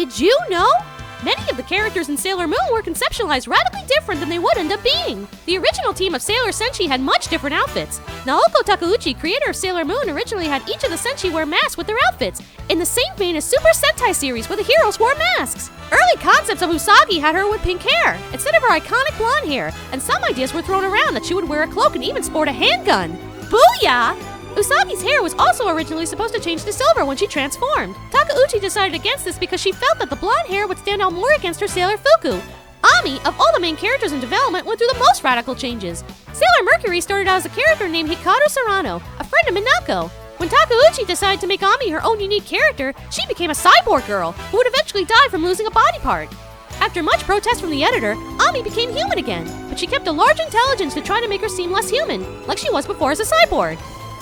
Did you know? Many of the characters in Sailor Moon were conceptualized radically different than they would end up being. The original team of Sailor Senshi had much different outfits. Naoko Takeuchi, creator of Sailor Moon, originally had each of the Senshi wear masks with their outfits, in the same vein as Super Sentai series where the heroes wore masks. Early concepts of Usagi had her with pink hair, instead of her iconic blonde hair, and some ideas were thrown around that she would wear a cloak and even sport a handgun. Booyah! Usagi's hair was also originally supposed to change to silver when she transformed. Takeuchi decided against this because she felt that the blonde hair would stand out more against her Sailor Fuku. Ami, of all the main characters in development, went through the most radical changes. Sailor Mercury started out as a character named Hikaru Serrano, a friend of Minako. When Takeuchi decided to make Ami her own unique character, she became a cyborg girl, who would eventually die from losing a body part. After much protest from the editor, Ami became human again, but she kept a large intelligence to try to make her seem less human, like she was before as a cyborg.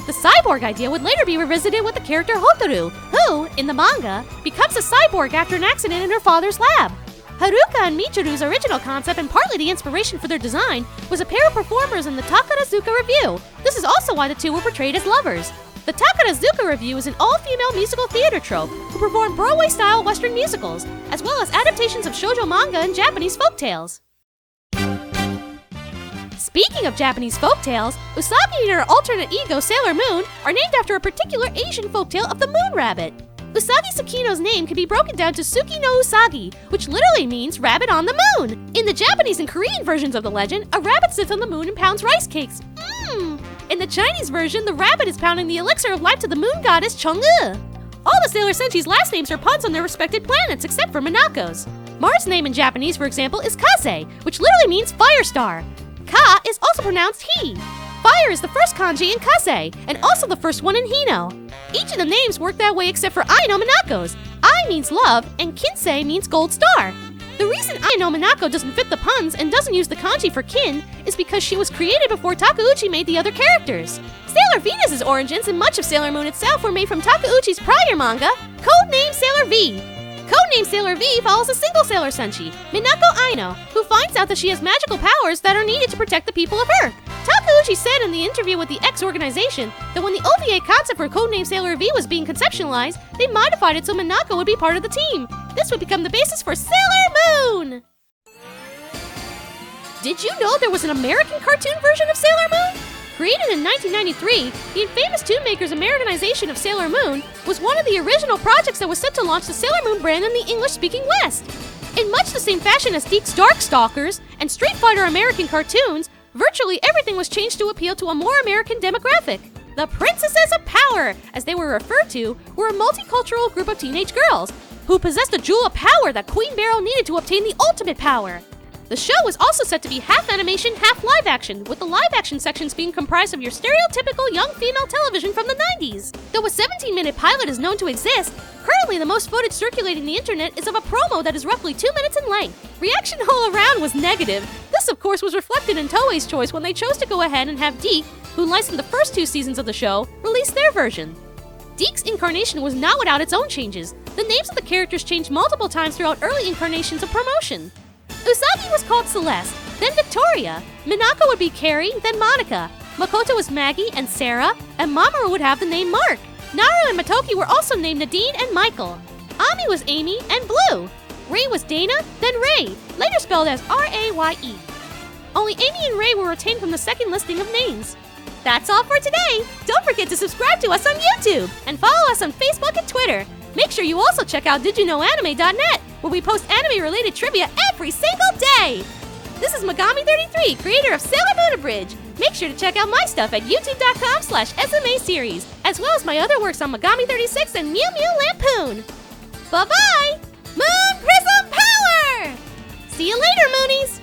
The cyborg idea would later be revisited with the character Hotaru, who, in the manga, becomes a cyborg after an accident in her father's lab. Haruka and Michiru's original concept and partly the inspiration for their design was a pair of performers in the Takarazuka Revue. This is also why the two were portrayed as lovers. The Takarazuka Revue is an all-female musical theater troupe who perform Broadway-style Western musicals, as well as adaptations of shoujo manga and Japanese folktales. Speaking of Japanese folktales, Usagi and her alternate ego, Sailor Moon, are named after a particular Asian folktale of the moon rabbit. Usagi Tsukino's name can be broken down to Suki no Usagi, which literally means rabbit on the moon. In the Japanese and Korean versions of the legend, a rabbit sits on the moon and pounds rice cakes. In the Chinese version, the rabbit is pounding the elixir of life to the moon goddess Chang'e. All the Sailor Senshi's last names are puns on their respected planets, except for Minako's. Mars' name in Japanese, for example, is Kaze, which literally means fire star. Ka is also pronounced he. Fire is the first kanji in Kaze, and also the first one in Hino. Each of the names work that way except for Ai no Minako's. Ai means love, and Kinsei means gold star. The reason Ai no Minako doesn't fit the puns and doesn't use the kanji for kin is because she was created before Takeuchi made the other characters. Sailor Venus's origins and much of Sailor Moon itself were made from Takeuchi's prior manga, codenamed Sailor V. Codenamed Sailor V follows a single Sailor Senshi, Minako Aino, who finds out that she has magical powers that are needed to protect the people of Earth. Takeuchi said in the interview with the X organization that when the OVA concept for codenamed Sailor V was being conceptualized, they modified it so Minako would be part of the team. This would become the basis for Sailor Moon! Did you know there was an American cartoon version of Sailor Moon? Created in 1993, the infamous Toonmakers Americanization of Sailor Moon was one of the original projects that was set to launch the Sailor Moon brand in the English-speaking West. In much the same fashion as DiC's Darkstalkers and Street Fighter American cartoons, virtually everything was changed to appeal to a more American demographic. The Princesses of Power, as they were referred to, were a multicultural group of teenage girls who possessed a jewel of power that Queen Beryl needed to obtain the ultimate power. The show was also set to be half animation, half live action, with the live action sections being comprised of your stereotypical young female television from the 90s. Though a 17-minute pilot is known to exist, currently the most footage circulating the internet is of a promo that is roughly 2 minutes in length. Reaction all around was negative. This, of course, was reflected in Toei's choice when they chose to go ahead and have DiC, who licensed the first 2 seasons of the show, release their version. DiC's incarnation was not without its own changes. The names of the characters changed multiple times throughout early incarnations of promotion. Usagi was called Celeste, then Victoria. Minako would be Carrie, then Monica. Makoto was Maggie and Sarah, and Mamoru would have the name Mark. Naru and Matoki were also named Nadine and Michael. Ami was Amy and Blue. Ray was Dana, then Ray, later spelled as R-A-Y-E. Only Amy and Ray were retained from the second listing of names. That's all for today! Don't forget to subscribe to us on YouTube, and follow us on Facebook and Twitter. Make sure you also check out DidYouKnowAnime.net, where we post anime-related trivia every single day! This is Megami33, creator of Sailor Moon Abridged. Make sure to check out my stuff at youtube.com/SMA series, as well as my other works on Megami36 and Mew Mew Lampoon. Bye-bye! Moon Prism Power! See you later, Moonies!